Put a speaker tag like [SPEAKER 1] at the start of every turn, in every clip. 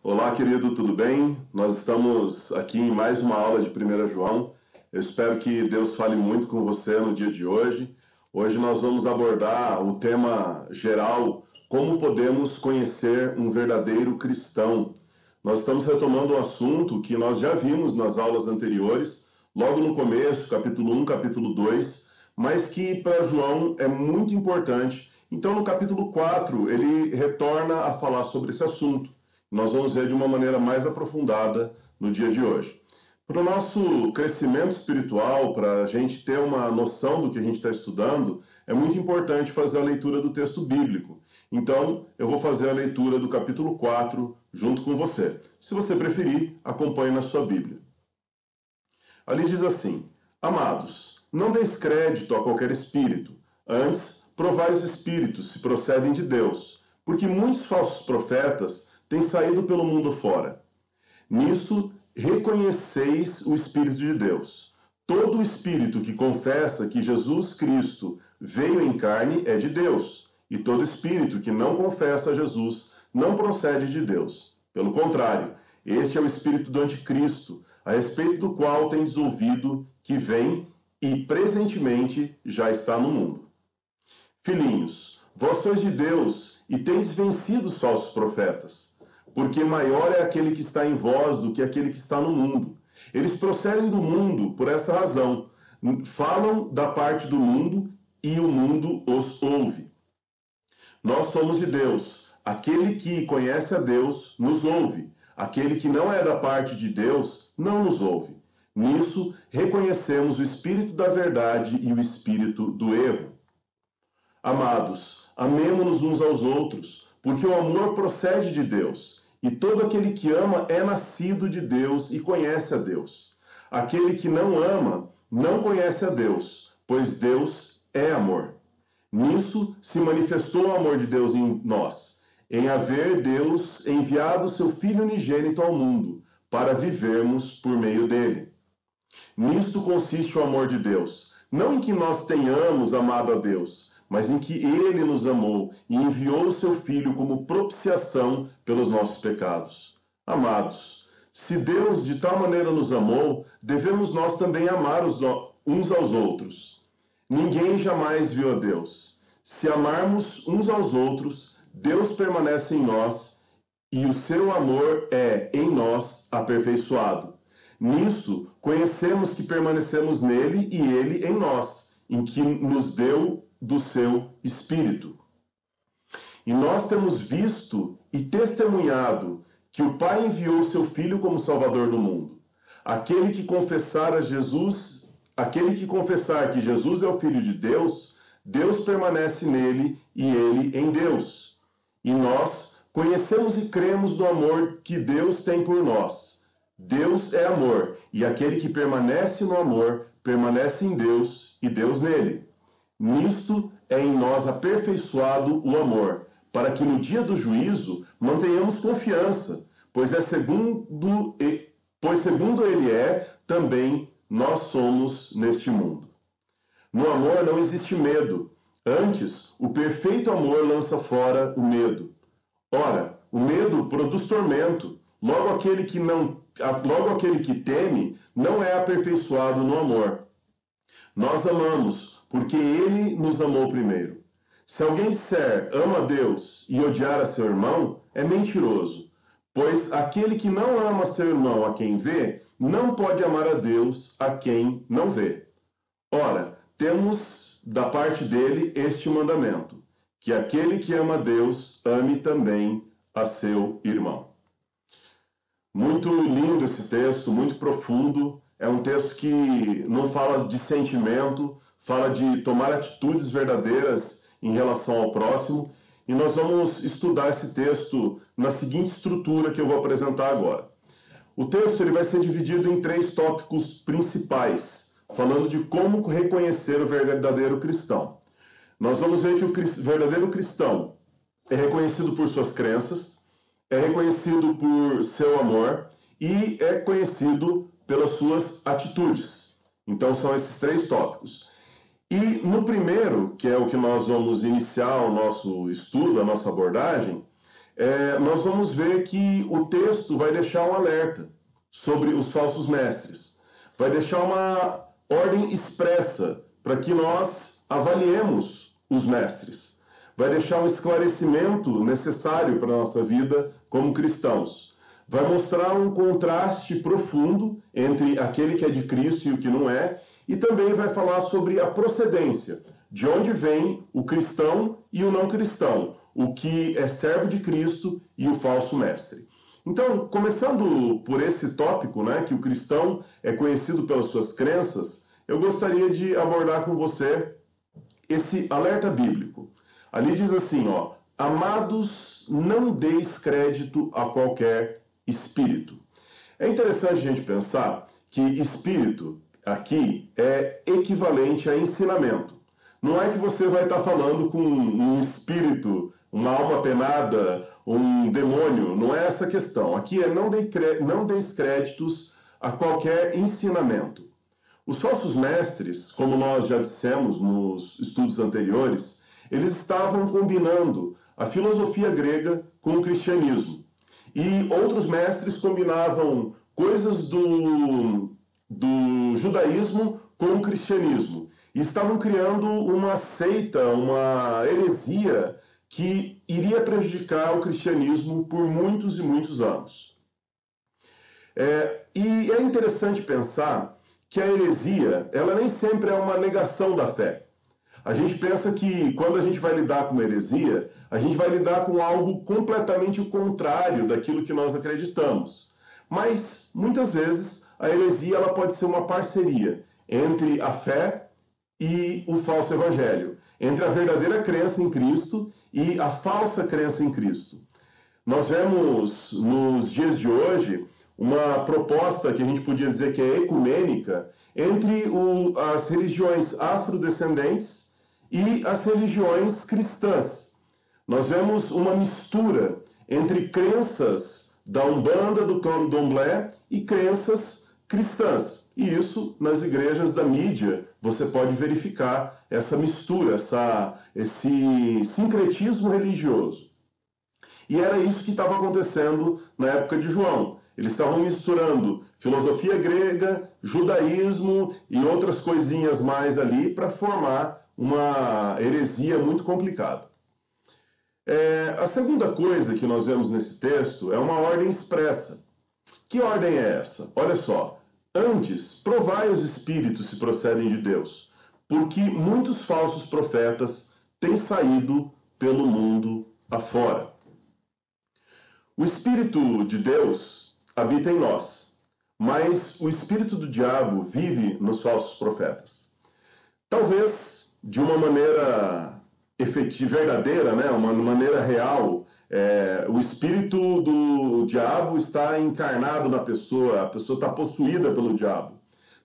[SPEAKER 1] Olá, querido, tudo bem? Nós estamos aqui em mais uma aula de 1 João. Eu espero que Deus fale muito com você no dia de hoje. Hoje nós vamos abordar o tema geral, como podemos conhecer um verdadeiro cristão. Nós estamos retomando um assunto que nós já vimos nas aulas anteriores, logo no começo, capítulo 1, capítulo 2, mas que para João é muito importante. Então, no capítulo 4, ele retorna a falar sobre esse assunto. Nós vamos ver de uma maneira mais aprofundada no dia de hoje. Para o nosso crescimento espiritual, para a gente ter uma noção do que a gente está estudando, é muito importante fazer a leitura do texto bíblico. Então, eu vou fazer a leitura do capítulo 4 junto com você. Se você preferir, acompanhe na sua Bíblia. Ali diz assim: Amados, não deis crédito a qualquer espírito, antes provai os espíritos se procedem de Deus, porque muitos falsos profetas têm saído pelo mundo fora. Nisso reconheceis o Espírito de Deus. Todo espírito que confessa que Jesus Cristo veio em carne é de Deus, e todo espírito que não confessa a Jesus não procede de Deus. Pelo contrário, este é o espírito do anticristo, a respeito do qual tendes ouvido que vem e presentemente já está no mundo. Filhinhos, vós sois de Deus e tendes vencido os falsos profetas, porque maior é aquele que está em vós do que aquele que está no mundo. Eles procedem do mundo por essa razão. Falam da parte do mundo e o mundo os ouve. Nós somos de Deus. Aquele que conhece a Deus nos ouve. Aquele que não é da parte de Deus não nos ouve. Nisso reconhecemos o espírito da verdade e o espírito do erro. Amados, amemo-nos uns aos outros, porque o amor procede de Deus. E todo aquele que ama é nascido de Deus e conhece a Deus. Aquele que não ama não conhece a Deus, pois Deus é amor. Nisso se manifestou o amor de Deus em nós, em haver Deus enviado seu Filho unigênito ao mundo, para vivermos por meio dele. Nisto consiste o amor de Deus, não em que nós tenhamos amado a Deus, mas em que Ele nos amou e enviou o seu Filho como propiciação pelos nossos pecados. Amados, se Deus de tal maneira nos amou, devemos nós também amar uns aos outros. Ninguém jamais viu a Deus. Se amarmos uns aos outros, Deus permanece em nós e o seu amor é, em nós, aperfeiçoado. Nisso, conhecemos que permanecemos nele e ele em nós, em que nos deu do seu Espírito. E nós temos visto e testemunhado que o Pai enviou seu Filho como Salvador do mundo. Aquele que confessar que Jesus é o Filho de Deus, Deus permanece nele e ele em Deus. E nós conhecemos e cremos no amor que Deus tem por nós. Deus é amor, e aquele que permanece no amor, permanece em Deus e Deus nele. Nisto é em nós aperfeiçoado o amor, para que no dia do juízo mantenhamos confiança, pois segundo ele é, também nós somos neste mundo. No amor não existe medo, antes o perfeito amor lança fora o medo. Ora, o medo produz tormento, logo aquele que teme não é aperfeiçoado no amor. Nós amamos, porque ele nos amou primeiro. Se alguém disser, ama a Deus, e odiar a seu irmão, é mentiroso. Pois aquele que não ama seu irmão a quem vê, não pode amar a Deus a quem não vê. Ora, temos da parte dele este mandamento, que aquele que ama a Deus, ame também a seu irmão. Muito lindo esse texto, muito profundo. É um texto que não fala de sentimento, fala de tomar atitudes verdadeiras em relação ao próximo. E nós vamos estudar esse texto na seguinte estrutura que eu vou apresentar agora. O texto ele vai ser dividido em 3 tópicos principais, falando de como reconhecer o verdadeiro cristão. Nós vamos ver que o verdadeiro cristão é reconhecido por suas crenças, é reconhecido por seu amor e é conhecido pelas suas atitudes. Então são esses 3 tópicos. E no primeiro, que é o que nós vamos iniciar o nosso estudo, a nossa abordagem, nós vamos ver que o texto vai deixar um alerta sobre os falsos mestres. Vai deixar uma ordem expressa para que nós avaliemos os mestres. Vai deixar um esclarecimento necessário para a nossa vida como cristãos. Vai mostrar um contraste profundo entre aquele que é de Cristo e o que não é, e também vai falar sobre a procedência, de onde vem o cristão e o não cristão, o que é servo de Cristo e o falso mestre. Então, começando por esse tópico, né, que o cristão é conhecido pelas suas crenças, eu gostaria de abordar com você esse alerta bíblico. Ali diz assim, ó, amados, não deis crédito a qualquer espírito. É interessante a gente pensar que espírito aqui é equivalente a ensinamento. Não é que você vai estar falando com um espírito, uma alma penada, um demônio, não é essa a questão. Aqui é não deis créditos a qualquer ensinamento. Os falsos mestres, como nós já dissemos nos estudos anteriores, eles estavam combinando a filosofia grega com o cristianismo. E outros mestres combinavam coisas do judaísmo com o cristianismo. E estavam criando uma seita, uma heresia que iria prejudicar o cristianismo por muitos e muitos anos. E é interessante pensar que a heresia, ela nem sempre é uma negação da fé. A gente pensa que quando a gente vai lidar com uma heresia, a gente vai lidar com algo completamente o contrário daquilo que nós acreditamos. Mas, muitas vezes, a heresia ela pode ser uma parceria entre a fé e o falso evangelho, entre a verdadeira crença em Cristo e a falsa crença em Cristo. Nós vemos nos dias de hoje uma proposta que a gente podia dizer que é ecumênica entre as religiões afrodescendentes e as religiões cristãs. Nós vemos uma mistura entre crenças da Umbanda, do Candomblé e crenças cristãs. E isso, nas igrejas da mídia, você pode verificar essa mistura, esse sincretismo religioso. E era isso que estava acontecendo na época de João. Eles estavam misturando filosofia grega, judaísmo e outras coisinhas mais ali para formar uma heresia muito complicada. A segunda coisa que nós vemos nesse texto é uma ordem expressa. Que ordem é essa? Olha só. Antes, provai os espíritos se procedem de Deus, porque muitos falsos profetas têm saído pelo mundo afora. O Espírito de Deus habita em nós, mas o espírito do diabo vive nos falsos profetas. Talvez de uma maneira efetiva, verdadeira, né? Uma maneira real, o espírito do diabo está encarnado na pessoa, a pessoa está possuída pelo diabo.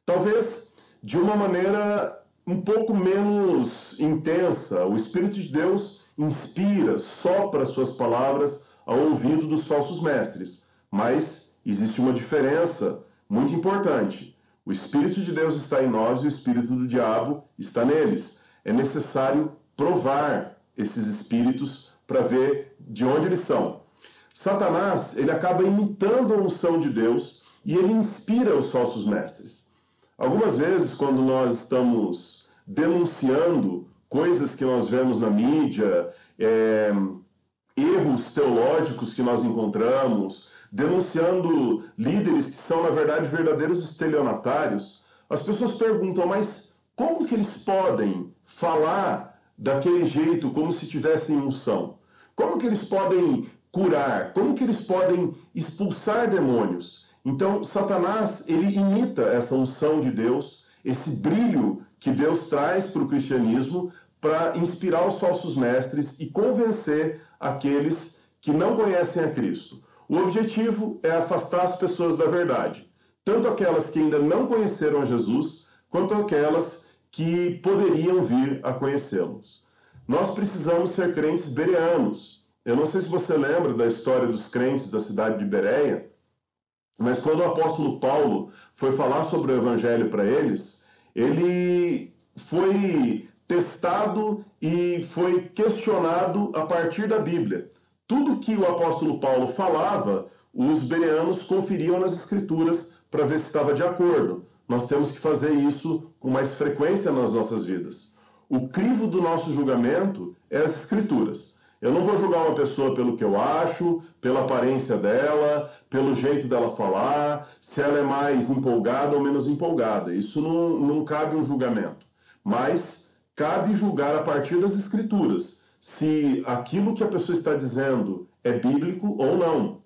[SPEAKER 1] Talvez de uma maneira um pouco menos intensa, o Espírito de Deus inspira, sopra suas palavras ao ouvido dos falsos mestres. Mas existe uma diferença muito importante. O Espírito de Deus está em nós e o Espírito do diabo está neles. É necessário provar esses espíritos para ver de onde eles são. Satanás, ele acaba imitando a unção de Deus e ele inspira os falsos mestres. Algumas vezes, quando nós estamos denunciando coisas que nós vemos na mídia, erros teológicos que nós encontramos, denunciando líderes que são, na verdade, verdadeiros estelionatários, as pessoas perguntam, mas como que eles podem falar daquele jeito como se tivessem unção? Como que eles podem curar? Como que eles podem expulsar demônios? Então, Satanás, ele imita essa unção de Deus, esse brilho que Deus traz para o cristianismo, para inspirar os falsos mestres e convencer aqueles que não conhecem a Cristo. O objetivo é afastar as pessoas da verdade, tanto aquelas que ainda não conheceram a Jesus, quanto aquelas que poderiam vir a conhecê-los. Nós precisamos ser crentes bereanos. Eu não sei se você lembra da história dos crentes da cidade de Bereia, mas quando o apóstolo Paulo foi falar sobre o evangelho para eles, ele foi testado e foi questionado a partir da Bíblia. tudo que o apóstolo Paulo falava, os bereanos conferiam nas escrituras para ver se estava de acordo. Nós temos que fazer isso com mais frequência nas nossas vidas. O crivo do nosso julgamento é as escrituras. Eu não vou julgar uma pessoa pelo que eu acho, pela aparência dela, pelo jeito dela falar, se ela é mais empolgada ou menos empolgada. Isso não cabe um julgamento. Mas cabe julgar a partir das escrituras, se aquilo que a pessoa está dizendo é bíblico ou não.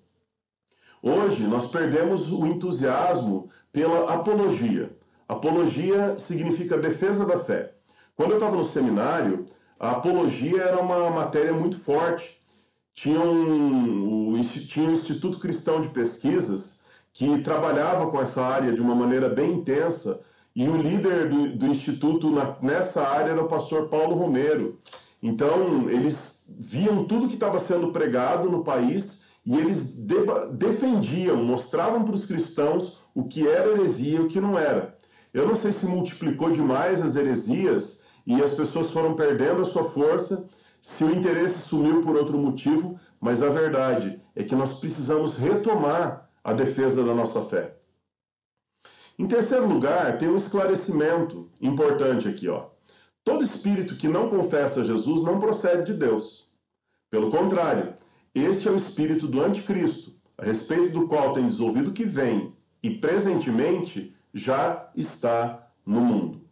[SPEAKER 1] Hoje nós perdemos o entusiasmo pela apologia. Apologia significa defesa da fé. Quando eu estava no seminário, a apologia era uma matéria muito forte. Tinha o Instituto Cristão de Pesquisas que trabalhava com essa área de uma maneira bem intensa, e o líder do Instituto nessa área era o pastor Paulo Romero. Então, eles viam tudo que estava sendo pregado no país e eles defendiam, mostravam para os cristãos o que era heresia e o que não era. Eu não sei se multiplicou demais as heresias e as pessoas foram perdendo a sua força, se o interesse sumiu por outro motivo, mas a verdade é que nós precisamos retomar a defesa da nossa fé. Em terceiro lugar, tem um esclarecimento importante aqui, ó. Todo espírito que não confessa Jesus não procede de Deus. Pelo contrário, este é o espírito do anticristo, a respeito do qual tem ouvido que vem e presentemente já está no mundo.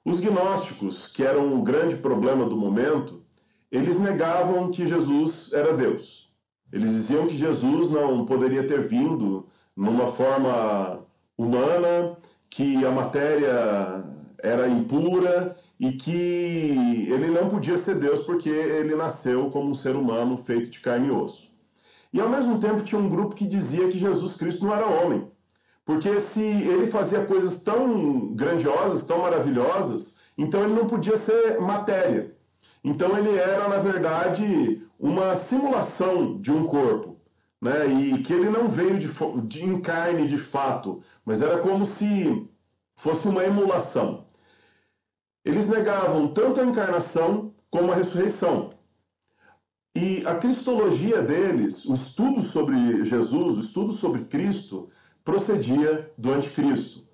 [SPEAKER 1] Os gnósticos, que eram o grande problema do momento, eles negavam que Jesus era Deus. Eles diziam que Jesus não poderia ter vindo numa forma humana, que a matéria era impura e que ele não podia ser Deus porque ele nasceu como um ser humano feito de carne e osso. E ao mesmo tempo tinha um grupo que dizia que Jesus Cristo não era homem, porque se ele fazia coisas tão grandiosas, tão maravilhosas, então ele não podia ser matéria. Então ele era, na verdade, uma simulação de um corpo. Né? E que ele não veio em carne de fato, mas era como se fosse uma emulação. Eles negavam tanto a encarnação como a ressurreição. E a cristologia deles, o estudo sobre Jesus, o estudo sobre Cristo, procedia do anticristo.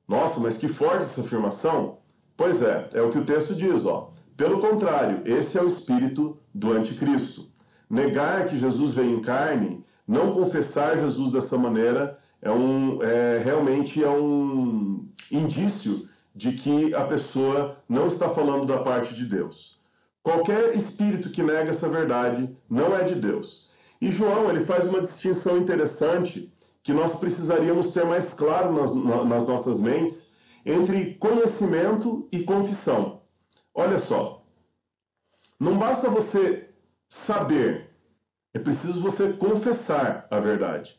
[SPEAKER 1] Nossa, mas que forte essa afirmação! Pois é o que o texto diz, ó. Pelo contrário, esse é o espírito do anticristo. Negar que Jesus veio em carne, não confessar Jesus dessa maneira, realmente é um indício de que a pessoa não está falando da parte de Deus. Qualquer espírito que nega essa verdade não é de Deus. E João, ele faz uma distinção interessante que nós precisaríamos ter mais claro nas nossas mentes entre conhecimento e confissão. Olha só, não basta você saber, é preciso você confessar a verdade.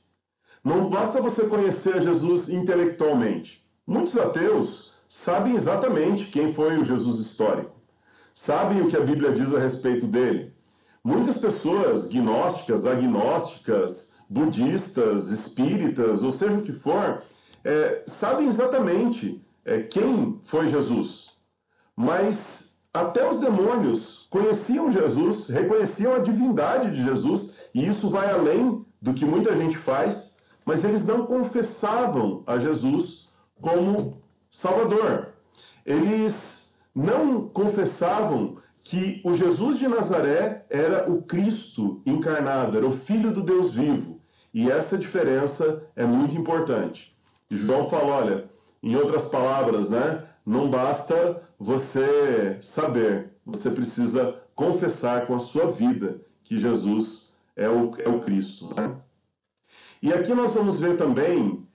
[SPEAKER 1] Não basta você conhecer Jesus intelectualmente. Muitos ateus sabem exatamente quem foi o Jesus histórico. Sabem o que a Bíblia diz a respeito dele. Muitas pessoas gnósticas, agnósticas, budistas, espíritas, ou seja o que for, sabem exatamente quem foi Jesus. Mas até os demônios conheciam Jesus, reconheciam a divindade de Jesus, e isso vai além do que muita gente faz, mas eles não confessavam a Jesus como Salvador. Eles não confessavam que o Jesus de Nazaré era o Cristo encarnado, era o Filho do Deus vivo. E essa diferença é muito importante. E João fala, olha, em outras palavras, né? Não basta você saber, você precisa confessar com a sua vida que Jesus é o Cristo. Né? E aqui nós vamos ver também,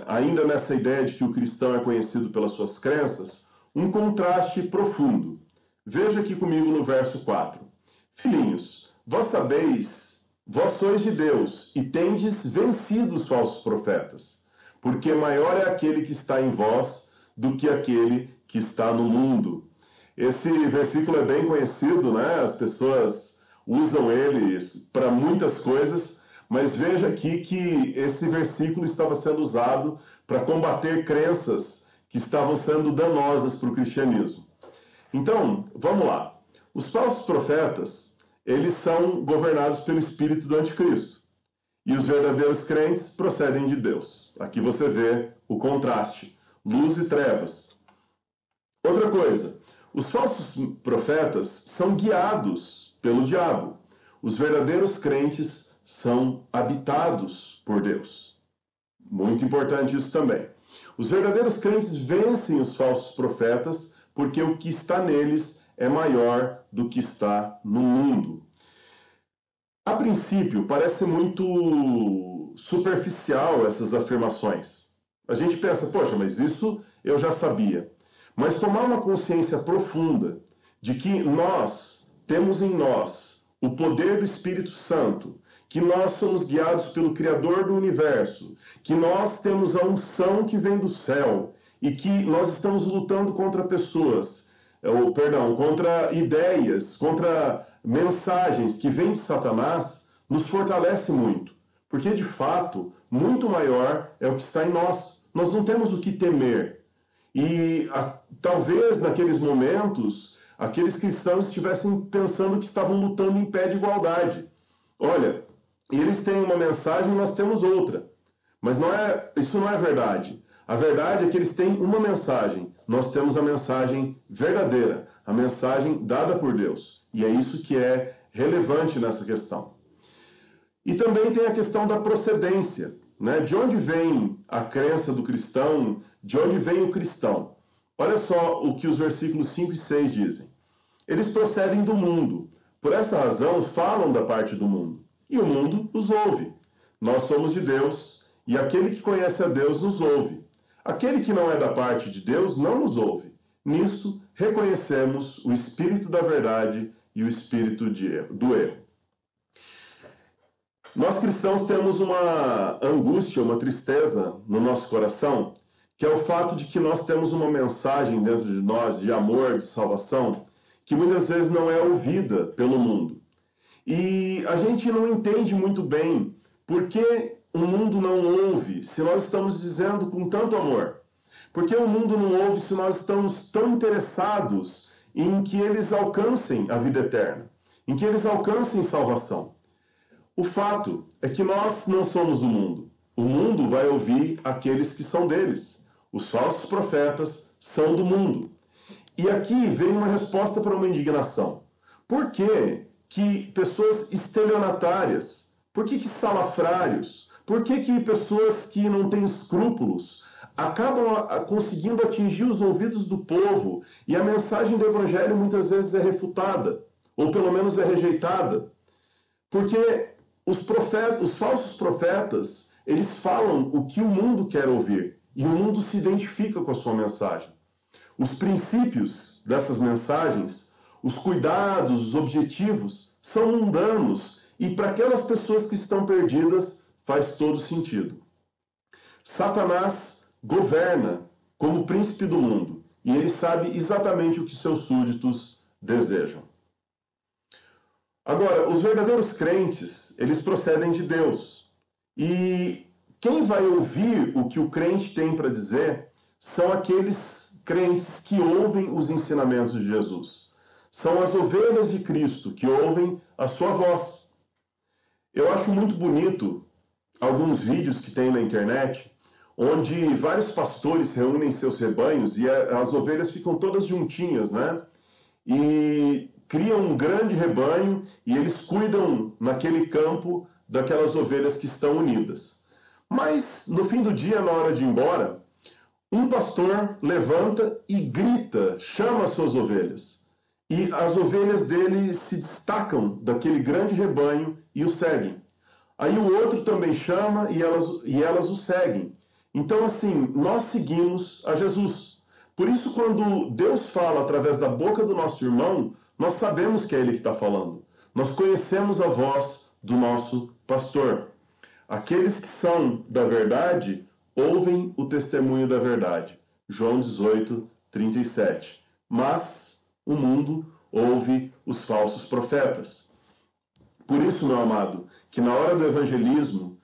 [SPEAKER 1] ainda nessa ideia de que o cristão é conhecido pelas suas crenças, um contraste profundo. Veja aqui comigo no verso 4. Filhinhos, vós sabeis, vós sois de Deus e tendes vencido os falsos profetas, porque maior é aquele que está em vós do que aquele que está no mundo. Esse versículo é bem conhecido, né? As pessoas usam ele para muitas coisas, mas veja aqui que esse versículo estava sendo usado para combater crenças que estavam sendo danosas para o cristianismo. Então, vamos lá. Os falsos profetas, eles são governados pelo espírito do anticristo. E os verdadeiros crentes procedem de Deus. Aqui você vê o contraste, luz e trevas. Outra coisa, os falsos profetas são guiados pelo diabo. Os verdadeiros crentes são habitados por Deus. Muito importante isso também. Os verdadeiros crentes vencem os falsos profetas porque o que está neles é maior do que está no mundo. A princípio, parece muito superficial essas afirmações. A gente pensa, poxa, mas isso eu já sabia. Mas tomar uma consciência profunda de que nós temos em nós o poder do Espírito Santo, que nós somos guiados pelo Criador do Universo, que nós temos a unção que vem do céu e que nós estamos lutando contra pessoas, contra ideias, contra mensagens que vêm de Satanás, nos fortalece muito. Porque, de fato, muito maior é o que está em nós. Nós não temos o que temer. E talvez, naqueles momentos, aqueles cristãos estivessem pensando que estavam lutando em pé de igualdade. Olha, eles têm uma mensagem e nós temos outra. Mas isso não é verdade. A verdade é que eles têm uma mensagem. Nós temos a mensagem verdadeira, a mensagem dada por Deus. E é isso que é relevante nessa questão. E também tem a questão da procedência, né? De onde vem a crença do cristão? De onde vem o cristão? Olha só o que os versículos 5 e 6 dizem. Eles procedem do mundo. Por essa razão, falam da parte do mundo. E o mundo os ouve. Nós somos de Deus, e aquele que conhece a Deus nos ouve. Aquele que não é da parte de Deus não nos ouve. Nisto, reconhecemos o espírito da verdade e o espírito do erro. Nós cristãos temos uma angústia, uma tristeza no nosso coração, que é o fato de que nós temos uma mensagem dentro de nós de amor, de salvação, que muitas vezes não é ouvida pelo mundo. E a gente não entende muito bem por que o mundo não ouve se nós estamos dizendo com tanto amor. Por que o mundo não ouve se nós estamos tão interessados em que eles alcancem a vida eterna, em que eles alcancem salvação? O fato é que nós não somos do mundo. O mundo vai ouvir aqueles que são deles. Os falsos profetas são do mundo. E aqui vem uma resposta para uma indignação. Por que pessoas estelionatárias, por que salafrários, por que pessoas que não têm escrúpulos acabam conseguindo atingir os ouvidos do povo e a mensagem do evangelho muitas vezes é refutada, ou pelo menos é rejeitada? Porque os falsos profetas, eles falam o que o mundo quer ouvir, e o mundo se identifica com a sua mensagem. Os princípios dessas mensagens, os cuidados, os objetivos, são mundanos, e para aquelas pessoas que estão perdidas, faz todo sentido. Satanás governa como príncipe do mundo, e ele sabe exatamente o que seus súditos desejam. Agora, os verdadeiros crentes, eles procedem de Deus. E quem vai ouvir o que o crente tem para dizer são aqueles crentes que ouvem os ensinamentos de Jesus. São as ovelhas de Cristo que ouvem a sua voz. Eu acho muito bonito alguns vídeos que tem na internet, onde vários pastores reúnem seus rebanhos e as ovelhas ficam todas juntinhas, né? E criam um grande rebanho e eles cuidam naquele campo daquelas ovelhas que estão unidas. Mas no fim do dia, na hora de ir embora, um pastor levanta e grita, chama as suas ovelhas. E as ovelhas dele se destacam daquele grande rebanho e o seguem. Aí o outro também chama e elas o seguem. Então, assim, nós seguimos a Jesus. Por isso, quando Deus fala através da boca do nosso irmão, nós sabemos que é Ele que está falando. Nós conhecemos a voz do nosso pastor. Aqueles que são da verdade ouvem o testemunho da verdade. João 18, 37. Mas o mundo ouve os falsos profetas. Por isso, meu amado, que na hora do evangelismo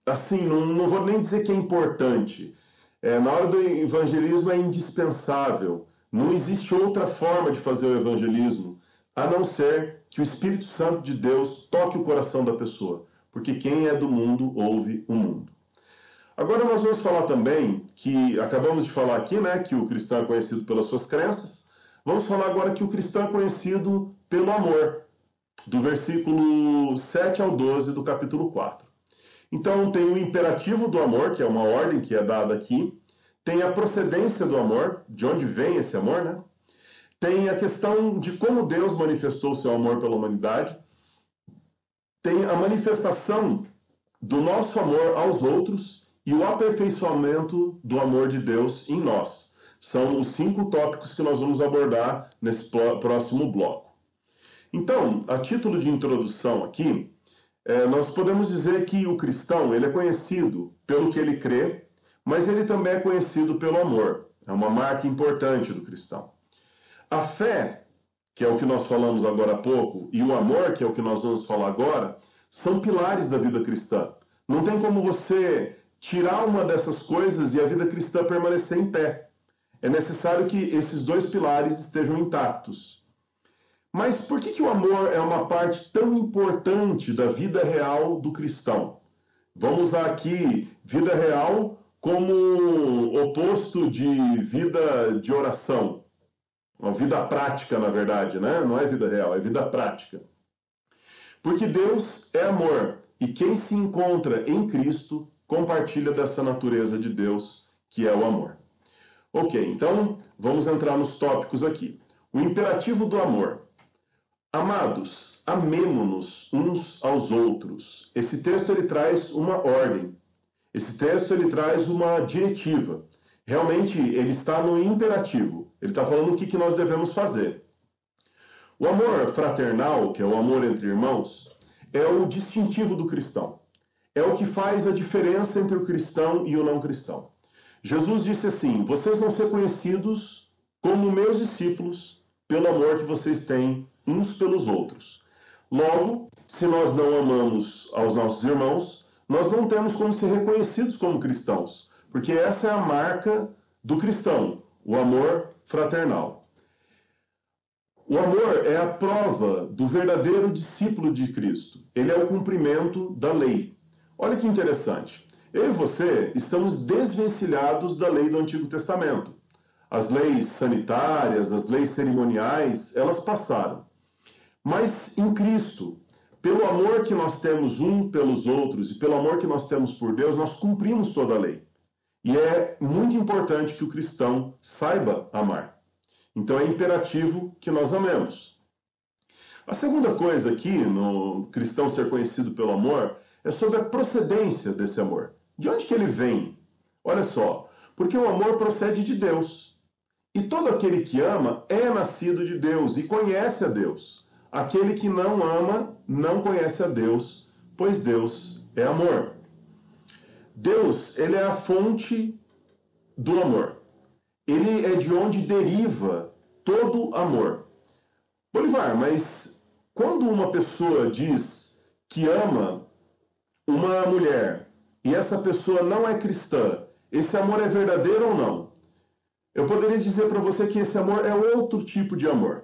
[SPEAKER 1] assim, não vou nem dizer que é importante. Na hora do evangelismo é indispensável. Não existe outra forma de fazer o evangelismo a não ser que o Espírito Santo de Deus toque o coração da pessoa, porque quem é do mundo ouve o mundo. Agora nós vamos falar também que, acabamos de falar aqui, né, que o cristão é conhecido pelas suas crenças. Vamos falar agora que o cristão é conhecido pelo amor, do versículo 7 ao 12 do capítulo 4. Então tem o imperativo do amor, que é uma ordem que é dada aqui. Tem a procedência do amor, de onde vem esse amor, né? Tem a questão de como Deus manifestou o seu amor pela humanidade. Tem a manifestação do nosso amor aos outros e o aperfeiçoamento do amor de Deus em nós. São os 5 tópicos que nós vamos abordar nesse próximo bloco. Então, a título de introdução aqui, nós podemos dizer que o cristão ele é conhecido pelo que ele crê, mas ele também é conhecido pelo amor. É uma marca importante do cristão. A fé, que é o que nós falamos agora há pouco, e o amor, que é o que nós vamos falar agora, são pilares da vida cristã. Não tem como você tirar uma dessas coisas e a vida cristã permanecer em pé. É necessário que esses 2 pilares estejam intactos. Mas por que o amor é uma parte tão importante da vida real do cristão? Vamos usar aqui vida real como oposto de vida de oração. Uma vida prática, na verdade, né? Não é vida real, é vida prática. Porque Deus é amor, e quem se encontra em Cristo compartilha dessa natureza de Deus, que é o amor. Ok, então vamos entrar nos tópicos aqui. O imperativo do amor. Amados, amemo-nos uns aos outros. Esse texto ele traz uma ordem. Esse texto ele traz uma diretiva. Realmente ele está no imperativo. Ele está falando o que nós devemos fazer. O amor fraternal, que é o amor entre irmãos, é o distintivo do cristão. É o que faz a diferença entre o cristão e o não cristão. Jesus disse assim: vocês vão ser conhecidos como meus discípulos pelo amor que vocês têm uns pelos outros. Logo, se nós não amamos aos nossos irmãos, nós não temos como ser reconhecidos como cristãos, porque essa é a marca do cristão, o amor fraternal. O amor é a prova do verdadeiro discípulo de Cristo. Ele é o cumprimento da lei. Olha que interessante. Eu e você estamos desvencilhados da lei do Antigo Testamento. As leis sanitárias, as leis cerimoniais, elas passaram. Mas em Cristo, pelo amor que nós temos um pelos outros e pelo amor que nós temos por Deus, nós cumprimos toda a lei. E é muito importante que o cristão saiba amar. Então é imperativo que nós amemos. A segunda coisa aqui, no cristão ser conhecido pelo amor, é sobre a procedência desse amor. De onde que ele vem? Olha só, porque o amor procede de Deus. E todo aquele que ama é nascido de Deus e conhece a Deus. Aquele que não ama não conhece a Deus, pois Deus é amor. Deus, ele é a fonte do amor. Ele é de onde deriva todo amor. Bolivar, mas quando uma pessoa diz que ama uma mulher e essa pessoa não é cristã, esse amor é verdadeiro ou não? Eu poderia dizer para você que esse amor é outro tipo de amor.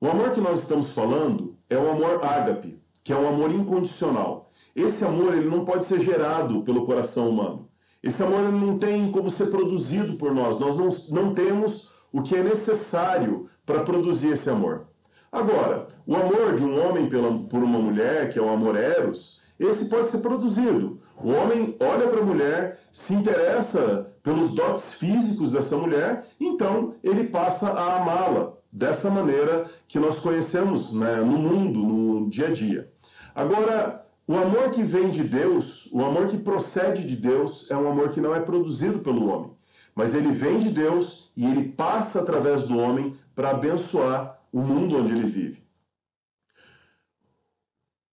[SPEAKER 1] O amor que nós estamos falando é o amor ágape, que é um amor incondicional. Esse amor ele não pode ser gerado pelo coração humano. Esse amor ele não tem como ser produzido por nós. Nós não temos o que é necessário para produzir esse amor. Agora, o amor de um homem por uma mulher, que é o amor eros, esse pode ser produzido. O homem olha para a mulher, se interessa pelos dotes físicos dessa mulher, então ele passa a amá-la dessa maneira que nós conhecemos, né, no mundo, no dia a dia. Agora, o amor que vem de Deus, o amor que procede de Deus, é um amor que não é produzido pelo homem, mas ele vem de Deus e ele passa através do homem para abençoar o mundo onde ele vive.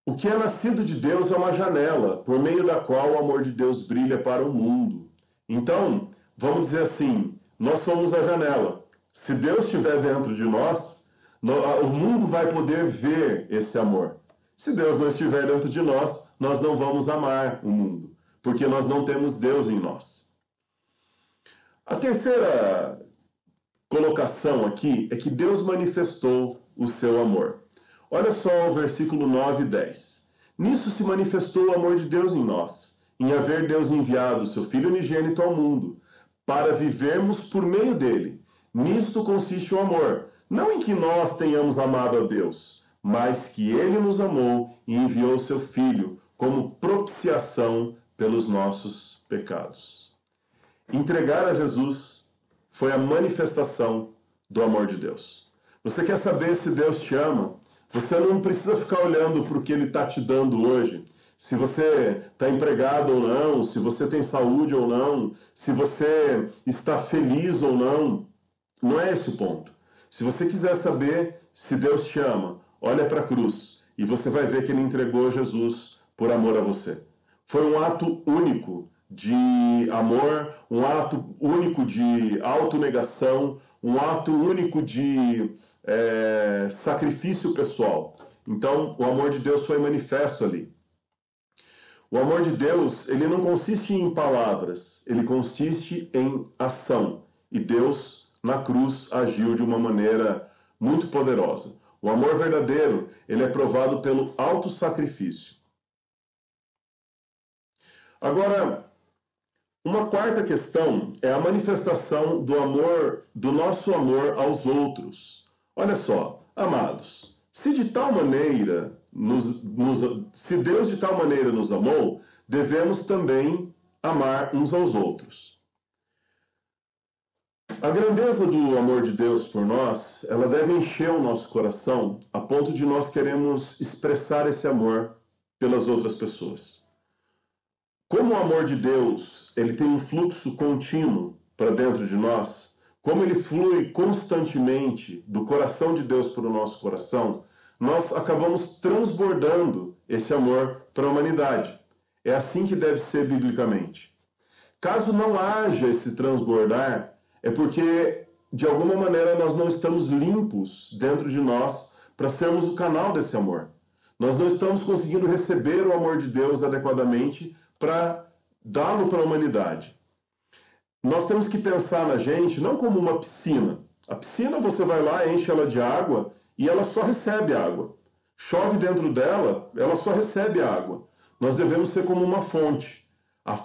[SPEAKER 1] O que é nascido de Deus é uma janela, por meio da qual o amor de Deus brilha para o mundo. Então, vamos dizer assim, nós somos a janela. Se Deus estiver dentro de nós, o mundo vai poder ver esse amor. Se Deus não estiver dentro de nós, nós não vamos amar o mundo, porque nós não temos Deus em nós. A terceira colocação aqui é que Deus manifestou o seu amor. Olha só o versículo 9 e 10. Nisso se manifestou o amor de Deus em nós, em haver Deus enviado o seu Filho unigênito ao mundo, para vivermos por meio dele. Nisto consiste o amor, não em que nós tenhamos amado a Deus, mas que ele nos amou e enviou o seu Filho como propiciação pelos nossos pecados. Entregar a Jesus foi a manifestação do amor de Deus. Você quer saber se Deus te ama? Você não precisa ficar olhando para o que Ele está te dando hoje. Se você está empregado ou não, se você tem saúde ou não, se você está feliz ou não. Não é esse o ponto. Se você quiser saber se Deus te ama, olha para a cruz e você vai ver que Ele entregou Jesus por amor a você. Foi um ato único de amor, um ato único de autonegação, um ato único de sacrifício pessoal. Então, o amor de Deus foi manifesto ali. O amor de Deus, ele não consiste em palavras, ele consiste em ação. E Deus, na cruz, agiu de uma maneira muito poderosa. O amor verdadeiro, ele é provado pelo autossacrifício. Agora, uma quarta questão é a manifestação do amor, do nosso amor aos outros. Olha só, amados, se de tal maneira se Deus de tal maneira nos amou, devemos também amar uns aos outros. A grandeza do amor de Deus por nós, ela deve encher o nosso coração a ponto de nós queremos expressar esse amor pelas outras pessoas. Como o amor de Deus, ele tem um fluxo contínuo para dentro de nós, como ele flui constantemente do coração de Deus para o nosso coração, nós acabamos transbordando esse amor para a humanidade. É assim que deve ser biblicamente. Caso não haja esse transbordar, é porque, de alguma maneira, nós não estamos limpos dentro de nós para sermos o canal desse amor. Nós não estamos conseguindo receber o amor de Deus adequadamente para dá-lo para a humanidade. Nós temos que pensar na gente não como uma piscina. A piscina você vai lá, enche ela de água e ela só recebe água. Chove dentro dela, ela só recebe água. Nós devemos ser como uma fonte.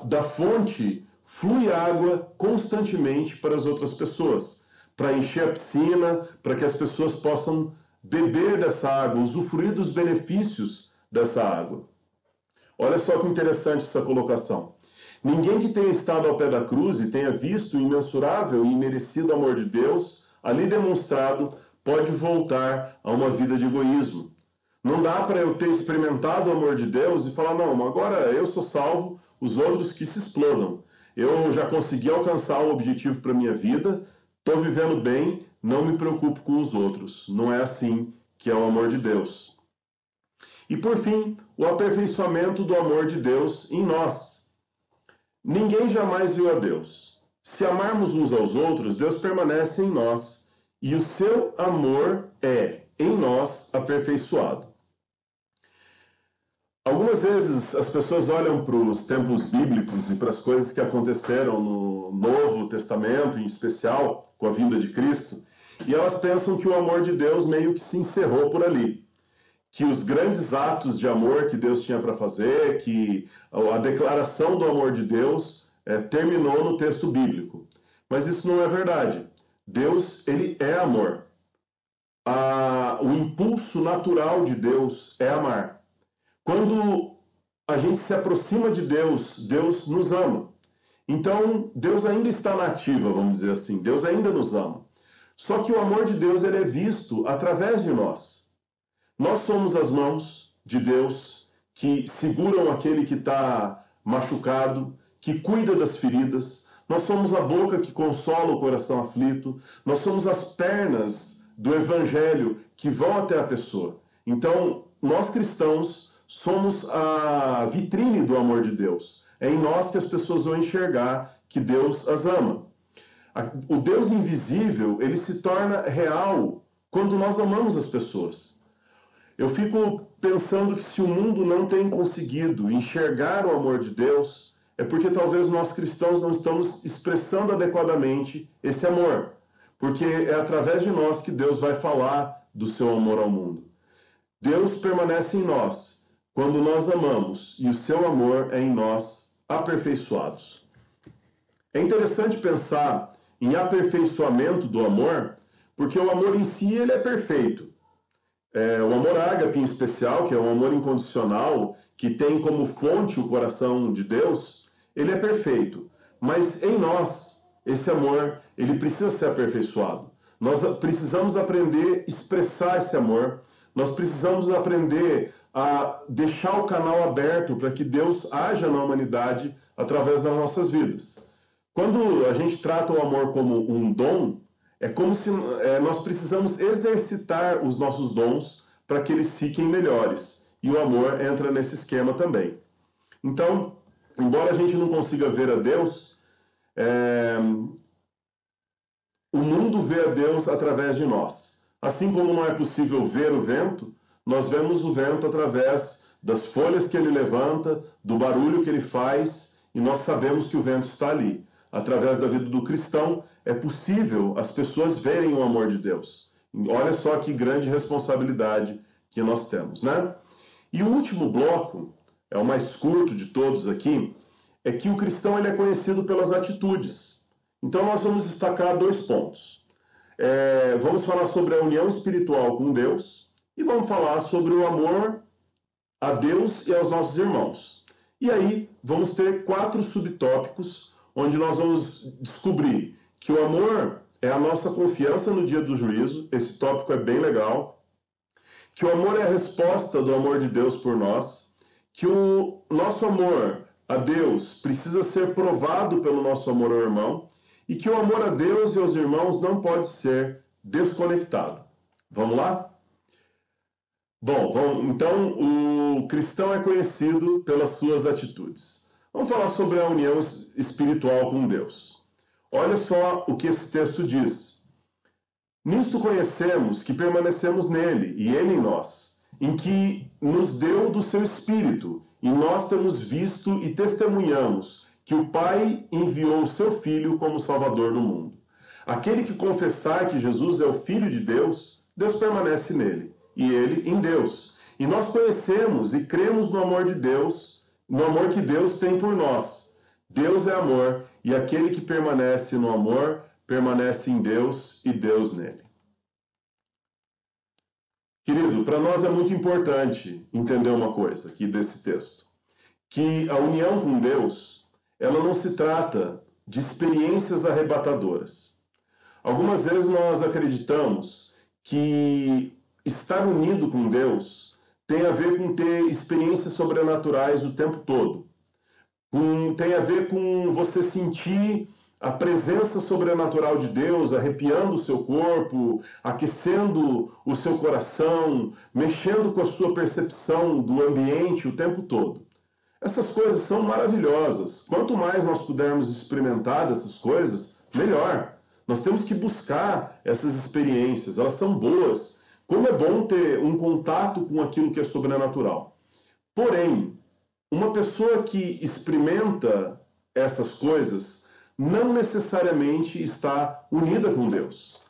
[SPEAKER 1] Da fonte flui água constantemente para as outras pessoas, para encher a piscina, para que as pessoas possam beber dessa água, usufruir dos benefícios dessa água. Olha só que interessante essa colocação. Ninguém que tenha estado ao pé da cruz e tenha visto o imensurável e imerecido amor de Deus, ali demonstrado, pode voltar a uma vida de egoísmo. Não dá para eu ter experimentado o amor de Deus e falar, não, agora eu sou salvo, os outros que se explodam. Eu já consegui alcançar o objetivo para a minha vida, estou vivendo bem, não me preocupo com os outros. Não é assim que é o amor de Deus. E por fim, o aperfeiçoamento do amor de Deus em nós. Ninguém jamais viu a Deus. Se amarmos uns aos outros, Deus permanece em nós e o seu amor é, em nós, aperfeiçoado. Algumas vezes as pessoas olham para os tempos bíblicos e para as coisas que aconteceram no Novo Testamento, em especial com a vinda de Cristo, e elas pensam que o amor de Deus meio que se encerrou por ali. Que os grandes atos de amor que Deus tinha para fazer, que a declaração do amor de Deus terminou no texto bíblico. Mas isso não é verdade. Deus, ele é amor. O impulso natural de Deus é amar. Quando a gente se aproxima de Deus, Deus nos ama. Então, Deus ainda está na ativa, vamos dizer assim. Deus ainda nos ama. Só que o amor de Deus ele é visto através de nós. Nós somos as mãos de Deus que seguram aquele que está machucado, que cuida das feridas. Nós somos a boca que consola o coração aflito. Nós somos as pernas do Evangelho que vão até a pessoa. Então, nós cristãos somos a vitrine do amor de Deus. É em nós que as pessoas vão enxergar que Deus as ama. O Deus invisível, ele se torna real quando nós amamos as pessoas. Eu fico pensando que se o mundo não tem conseguido enxergar o amor de Deus, é porque talvez nós cristãos não estamos expressando adequadamente esse amor. Porque é através de nós que Deus vai falar do seu amor ao mundo. Deus permanece em nós quando nós amamos e o seu amor é em nós aperfeiçoados. É interessante pensar em aperfeiçoamento do amor, porque o amor em si ele é perfeito. O amor ágape em especial, que é um amor incondicional, que tem como fonte o coração de Deus, ele é perfeito. Mas em nós, esse amor, ele precisa ser aperfeiçoado. Nós precisamos aprender a expressar esse amor, nós precisamos aprender a deixar o canal aberto para que Deus haja na humanidade através das nossas vidas. Quando a gente trata o amor como um dom, é como se nós precisamos exercitar os nossos dons para que eles fiquem melhores. E o amor entra nesse esquema também. Então, embora a gente não consiga ver a Deus, o mundo vê a Deus através de nós. Assim como não é possível ver o vento, nós vemos o vento através das folhas que ele levanta, do barulho que ele faz, e nós sabemos que o vento está ali. Através da vida do cristão, é possível as pessoas verem o amor de Deus. Olha só que grande responsabilidade que nós temos, né? E o último bloco, é o mais curto de todos aqui, é que o cristão ele é conhecido pelas atitudes. Então nós vamos destacar 2 pontos. Vamos falar sobre a união espiritual com Deus e vamos falar sobre o amor a Deus e aos nossos irmãos. E aí vamos ter 4 subtópicos onde nós vamos descobrir que o amor é a nossa confiança no dia do juízo. Esse tópico é bem legal. Que o amor é a resposta do amor de Deus por nós. Que o nosso amor a Deus precisa ser provado pelo nosso amor ao irmão. E que o amor a Deus e aos irmãos não pode ser desconectado. Vamos lá? Bom, então o cristão é conhecido pelas suas atitudes. Vamos falar sobre a união espiritual com Deus. Olha só o que esse texto diz. Nisto conhecemos que permanecemos nele e ele em nós, em que nos deu do seu Espírito, e nós temos visto e testemunhamos que o Pai enviou o seu Filho como Salvador do mundo. Aquele que confessar que Jesus é o Filho de Deus, Deus permanece nele, e ele em Deus. E nós conhecemos e cremos no amor de Deus, no amor que Deus tem por nós. Deus é amor, e aquele que permanece no amor, permanece em Deus e Deus nele. Querido, para nós é muito importante entender uma coisa aqui desse texto. Que a união com Deus, ela não se trata de experiências arrebatadoras. Algumas vezes nós acreditamos que estar unido com Deus tem a ver com ter experiências sobrenaturais o tempo todo. Tem a ver com você sentir a presença sobrenatural de Deus arrepiando o seu corpo, aquecendo o seu coração, mexendo com a sua percepção do ambiente o tempo todo. Essas coisas são maravilhosas. Quanto mais nós pudermos experimentar dessas coisas, melhor. Nós temos que buscar essas experiências, elas são boas. Como é bom ter um contato com aquilo que é sobrenatural. Porém, uma pessoa que experimenta essas coisas não necessariamente está unida com Deus.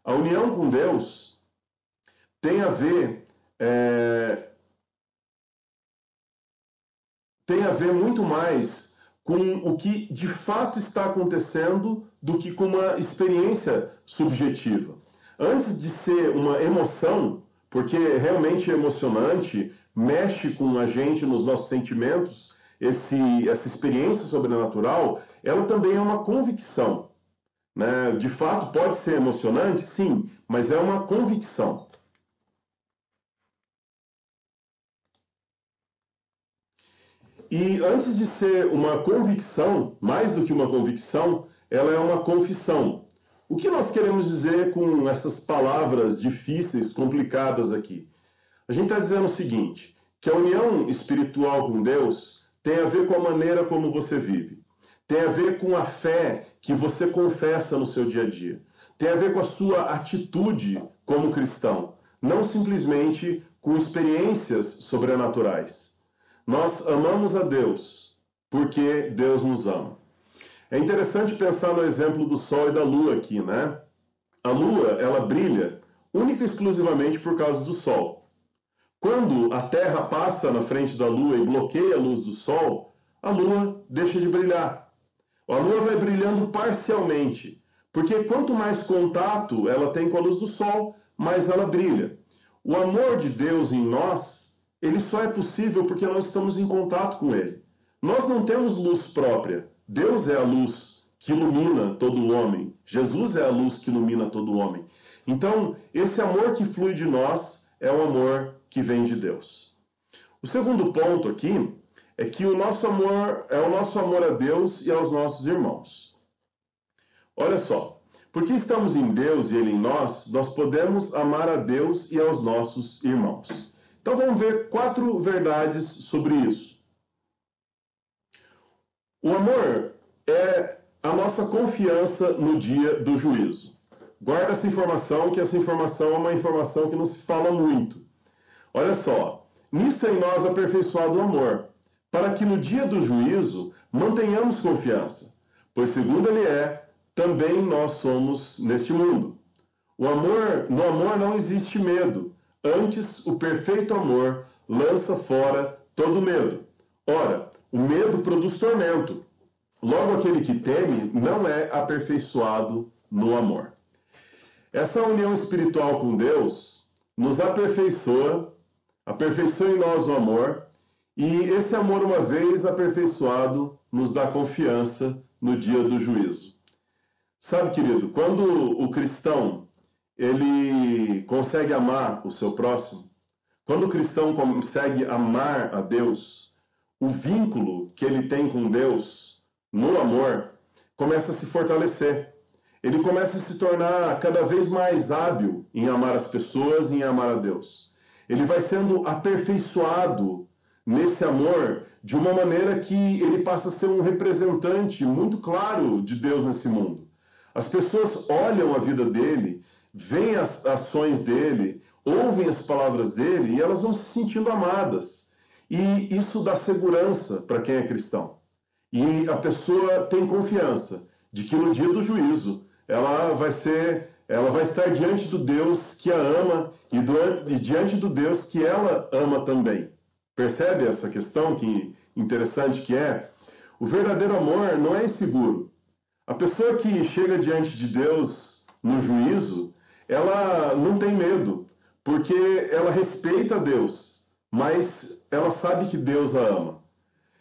[SPEAKER 1] A união com Deus tem a ver muito mais com o que de fato está acontecendo do que com uma experiência subjetiva. Antes de ser uma emoção, porque realmente é emocionante, mexe com a gente nos nossos sentimentos, essa experiência sobrenatural, ela também é uma convicção. Né? De fato, pode ser emocionante, sim, mas é uma convicção. E antes de ser uma convicção, mais do que uma convicção, ela é uma confissão. O que nós queremos dizer com essas palavras difíceis, complicadas aqui? A gente está dizendo o seguinte, que a união espiritual com Deus tem a ver com a maneira como você vive. Tem a ver com a fé que você confessa no seu dia a dia. Tem a ver com a sua atitude como cristão. Não simplesmente com experiências sobrenaturais. Nós amamos a Deus porque Deus nos ama. É interessante pensar no exemplo do Sol e da Lua aqui, né? A Lua, ela brilha única e exclusivamente por causa do Sol. Quando a Terra passa na frente da Lua e bloqueia a luz do Sol, a Lua deixa de brilhar. A Lua vai brilhando parcialmente, porque quanto mais contato ela tem com a luz do Sol, mais ela brilha. O amor de Deus em nós, ele só é possível porque nós estamos em contato com Ele. Nós não temos luz própria. Deus é a luz que ilumina todo o homem. Jesus é a luz que ilumina todo o homem. Então, esse amor que flui de nós é o amor que vem de Deus. O segundo ponto aqui é que o nosso amor é o nosso amor a Deus e aos nossos irmãos. Olha só, porque estamos em Deus e Ele em nós, nós podemos amar a Deus e aos nossos irmãos. Então vamos ver 4 verdades sobre isso. O amor é a nossa confiança no dia do juízo. Guarda essa informação, que essa informação é uma informação que não se fala muito. Olha só, nisso é em nós aperfeiçoado o amor, para que no dia do juízo mantenhamos confiança, pois segundo Ele é, também nós somos neste mundo. No amor não existe medo, antes o perfeito amor lança fora todo medo. Ora, o medo produz tormento. Logo, aquele que teme não é aperfeiçoado no amor. Essa união espiritual com Deus nos aperfeiçoa em nós o amor, e esse amor, uma vez aperfeiçoado, nos dá confiança no dia do juízo. Sabe, querido, quando o cristão ele consegue amar o seu próximo, quando o cristão consegue amar a Deus, o vínculo que ele tem com Deus, no amor, começa a se fortalecer. Ele começa a se tornar cada vez mais hábil em amar as pessoas e em amar a Deus. Ele vai sendo aperfeiçoado nesse amor de uma maneira que ele passa a ser um representante muito claro de Deus nesse mundo. As pessoas olham a vida dele, veem as ações dele, ouvem as palavras dele e elas vão se sentindo amadas. E isso dá segurança para quem é cristão. E a pessoa tem confiança de que no dia do juízo ela vai estar diante do Deus que a ama e diante do Deus que ela ama também. Percebe essa questão que interessante que é? O verdadeiro amor não é inseguro. A pessoa que chega diante de Deus no juízo, ela não tem medo, porque ela respeita Deus, mas ela sabe que Deus a ama.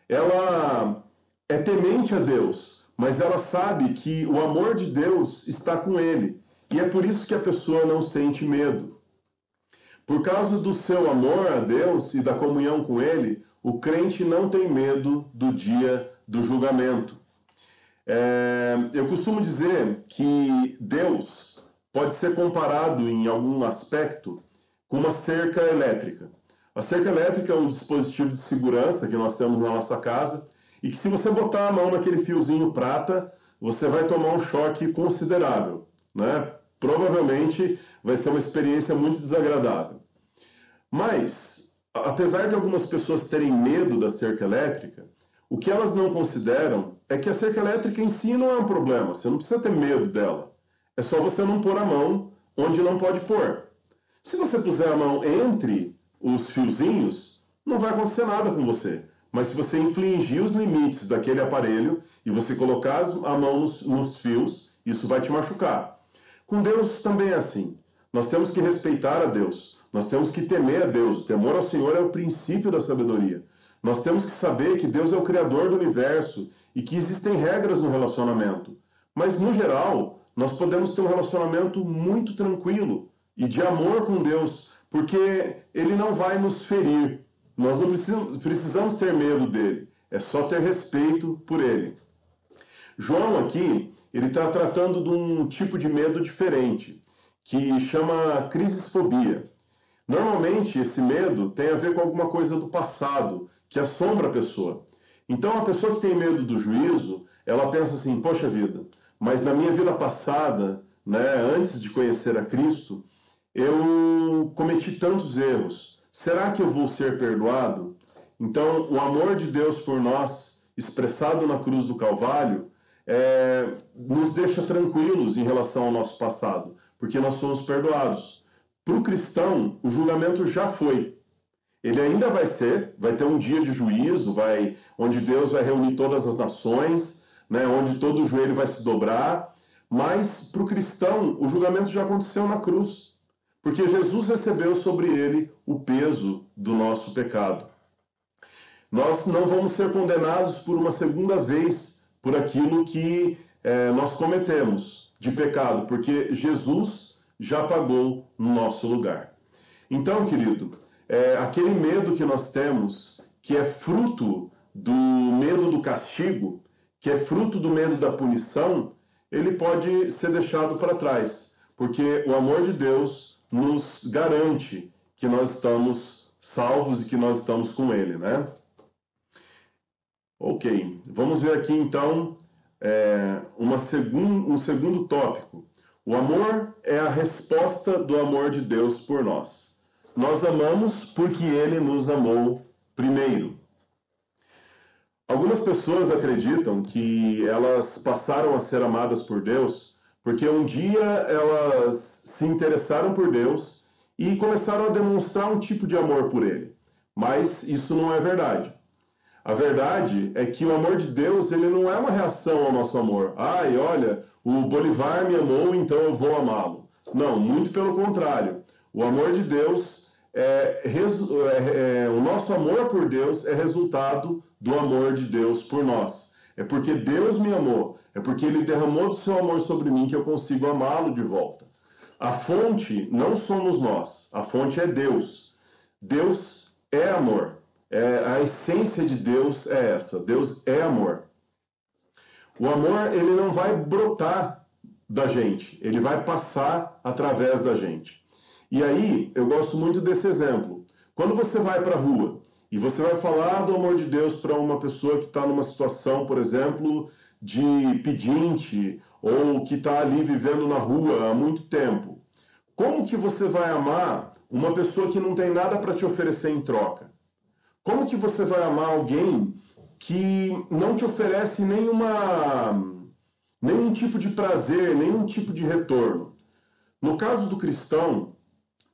[SPEAKER 1] Ela é temente a Deus, mas ela sabe que o amor de Deus está com ele, e é por isso que a pessoa não sente medo. Por causa do seu amor a Deus e da comunhão com ele, o crente não tem medo do dia do julgamento. Eu costumo dizer que Deus pode ser comparado em algum aspecto com uma cerca elétrica. A cerca elétrica é um dispositivo de segurança que nós temos na nossa casa e que, se você botar a mão naquele fiozinho prata, você vai tomar um choque considerável, né? Provavelmente vai ser uma experiência muito desagradável. Mas, apesar de algumas pessoas terem medo da cerca elétrica, o que elas não consideram é que a cerca elétrica em si não é um problema. Você não precisa ter medo dela. É só você não pôr a mão onde não pode pôr. Se você puser a mão entre os fiozinhos, não vai acontecer nada com você. Mas se você infringir os limites daquele aparelho e você colocar a mão nos fios, isso vai te machucar. Com Deus também é assim. Nós temos que respeitar a Deus. Nós temos que temer a Deus. O temor ao Senhor é o princípio da sabedoria. Nós temos que saber que Deus é o Criador do universo e que existem regras no relacionamento. Mas, no geral, nós podemos ter um relacionamento muito tranquilo e de amor com Deus, porque Ele não vai nos ferir. Nós não precisamos ter medo dele. É só ter respeito por Ele. João aqui, ele está tratando de um tipo de medo diferente, que chama crisisfobia. Normalmente, esse medo tem a ver com alguma coisa do passado, que assombra a pessoa. Então, a pessoa que tem medo do juízo, ela pensa assim, poxa vida, mas na minha vida passada, né, antes de conhecer a Cristo, eu cometi tantos erros. Será que eu vou ser perdoado? Então, o amor de Deus por nós, expressado na cruz do Calvário, nos deixa tranquilos em relação ao nosso passado, porque nós somos perdoados. Para o cristão, o julgamento já foi. Ele ainda vai ter um dia de juízo, onde Deus vai reunir todas as nações, né, onde todo joelho vai se dobrar, mas para o cristão o julgamento já aconteceu na cruz, porque Jesus recebeu sobre ele o peso do nosso pecado. Nós não vamos ser condenados por uma segunda vez por aquilo que nós cometemos de pecado, porque Jesus já pagou no nosso lugar. Então, querido, aquele medo que nós temos, que é fruto do medo do castigo, que é fruto do medo da punição, ele pode ser deixado para trás, porque o amor de Deus nos garante que nós estamos salvos e que nós estamos com Ele, né? Ok, vamos ver aqui então um segundo tópico. O amor é a resposta do amor de Deus por nós. Nós amamos porque Ele nos amou primeiro. Algumas pessoas acreditam que elas passaram a ser amadas por Deus porque um dia elas se interessaram por Deus e começaram a demonstrar um tipo de amor por Ele. Mas isso não é verdade. A verdade é que o amor de Deus, ele não é uma reação ao nosso amor. Ai, olha, o Bolivar me amou, então eu vou amá-lo. Não, muito pelo contrário. O amor de Deus, o nosso amor por Deus é resultado do amor de Deus por nós. É porque Deus me amou, é porque Ele derramou do seu amor sobre mim que eu consigo amá-lo de volta. A fonte não somos nós, a fonte é Deus. Deus é amor. A essência de Deus é essa. Deus é amor. O amor, ele não vai brotar da gente, ele vai passar através da gente. E aí, eu gosto muito desse exemplo. Quando você vai para a rua e você vai falar do amor de Deus para uma pessoa que está numa situação, por exemplo, de pedinte, ou que está ali vivendo na rua há muito tempo, como que você vai amar uma pessoa que não tem nada para te oferecer em troca? Como que você vai amar alguém que não te oferece nenhum tipo de prazer, nenhum tipo de retorno? No caso do cristão,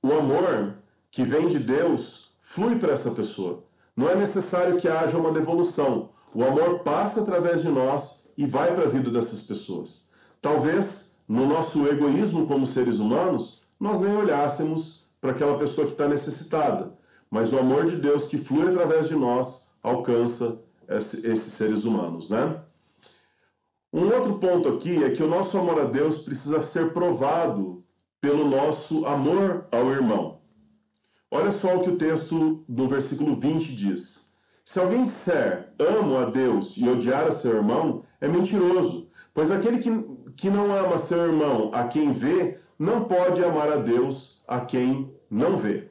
[SPEAKER 1] o amor que vem de Deus flui para essa pessoa. Não é necessário que haja uma devolução. O amor passa através de nós e vai para a vida dessas pessoas. Talvez, no nosso egoísmo como seres humanos, nós nem olhássemos para aquela pessoa que está necessitada. Mas o amor de Deus que flui através de nós alcança esses seres humanos, né? Um outro ponto aqui é que o nosso amor a Deus precisa ser provado pelo nosso amor ao irmão. Olha só o que o texto do versículo 20 diz. Se alguém disser, amo a Deus e odiar a seu irmão, é mentiroso, pois aquele que não ama seu irmão a quem vê, não pode amar a Deus a quem não vê.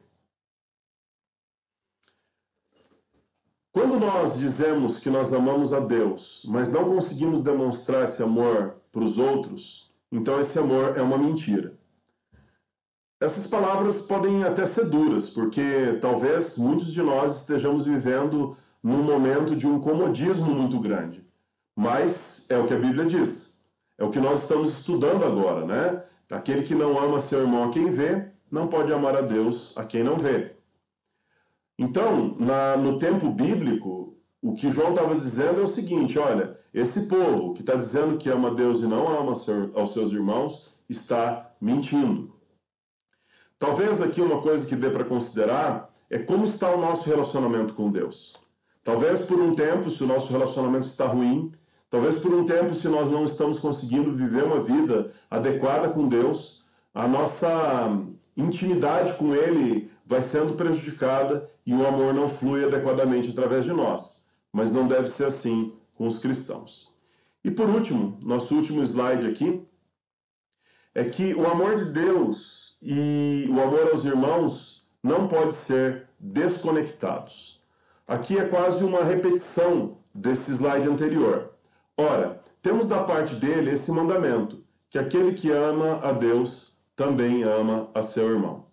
[SPEAKER 1] Quando nós dizemos que nós amamos a Deus, mas não conseguimos demonstrar esse amor para os outros, então esse amor é uma mentira. Essas palavras podem até ser duras, porque talvez muitos de nós estejamos vivendo num momento de um comodismo muito grande. Mas é o que a Bíblia diz. É o que nós estamos estudando agora, né? Aquele que não ama seu irmão a quem vê, não pode amar a Deus a quem não vê. Então, no tempo bíblico, o que João estava dizendo é o seguinte, olha, esse povo que está dizendo que ama Deus e não ama aos seus irmãos, está mentindo. Talvez aqui uma coisa que dê para considerar é como está o nosso relacionamento com Deus. Talvez por um tempo, se o nosso relacionamento está ruim, talvez por um tempo, se nós não estamos conseguindo viver uma vida adequada com Deus, a nossa intimidade com Ele vai sendo prejudicada e o amor não flui adequadamente através de nós. Mas não deve ser assim com os cristãos. E por último, nosso último slide aqui, é que o amor de Deus e o amor aos irmãos não pode ser desconectados. Aqui é quase uma repetição desse slide anterior. Ora, temos da parte dele esse mandamento, que aquele que ama a Deus também ama a seu irmão.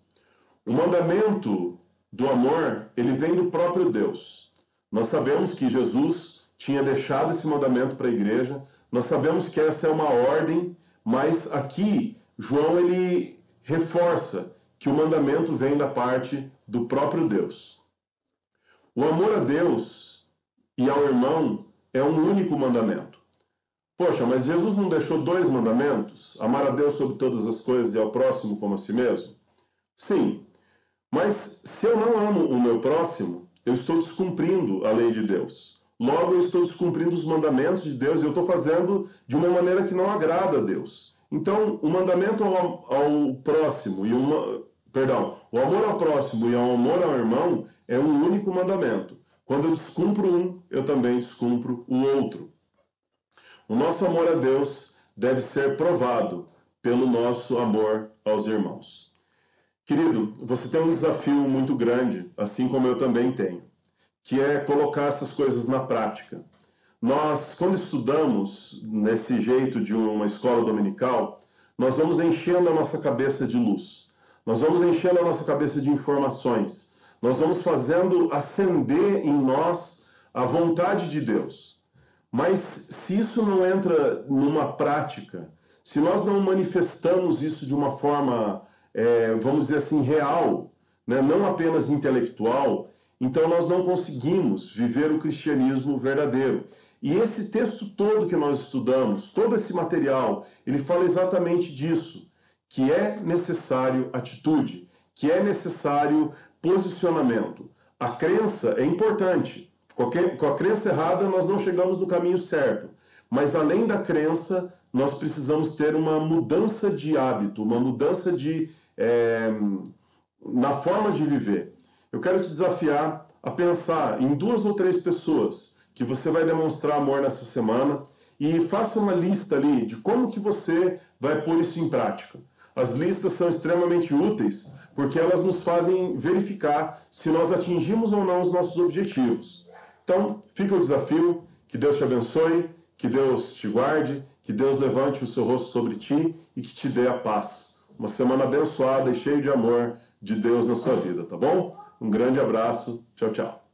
[SPEAKER 1] O mandamento do amor, ele vem do próprio Deus. Nós sabemos que Jesus tinha deixado esse mandamento para a igreja, nós sabemos que essa é uma ordem, mas aqui João ele reforça que o mandamento vem da parte do próprio Deus. O amor a Deus e ao irmão é um único mandamento. Poxa, mas Jesus não deixou 2 mandamentos? Amar a Deus sobre todas as coisas e ao próximo como a si mesmo? Sim, mas se eu não amo o meu próximo, eu estou descumprindo a lei de Deus. Logo, eu estou descumprindo os mandamentos de Deus e eu estou fazendo de uma maneira que não agrada a Deus. Então, o mandamento ao próximo e o amor ao próximo e o amor ao irmão é um único mandamento. Quando eu descumpro um, eu também descumpro o outro. O nosso amor a Deus deve ser provado pelo nosso amor aos irmãos. Querido, você tem um desafio muito grande, assim como eu também tenho, que é colocar essas coisas na prática. Nós, quando estudamos nesse jeito de uma escola dominical, nós vamos enchendo a nossa cabeça de luz. Nós vamos enchendo a nossa cabeça de informações. Nós vamos fazendo acender em nós a vontade de Deus. Mas se isso não entra numa prática, se nós não manifestamos isso de uma forma, vamos dizer assim, real, né, não apenas intelectual, então nós não conseguimos viver o cristianismo verdadeiro. E esse texto todo que nós estudamos, todo esse material, ele fala exatamente disso, que é necessário atitude, que é necessário posicionamento. A crença é importante. Com a crença errada, nós não chegamos no caminho certo. Mas além da crença, nós precisamos ter uma mudança de hábito, uma mudança na forma de viver. Eu quero te desafiar a pensar em 2 ou 3 pessoas que você vai demonstrar amor nessa semana e faça uma lista ali de como que você vai pôr isso em prática. As listas são extremamente úteis porque elas nos fazem verificar se nós atingimos ou não os nossos objetivos. Então, fica o desafio, que Deus te abençoe, que Deus te guarde, que Deus levante o seu rosto sobre ti e que te dê a paz. Uma semana abençoada e cheia de amor de Deus na sua vida, tá bom? Um grande abraço, tchau, tchau.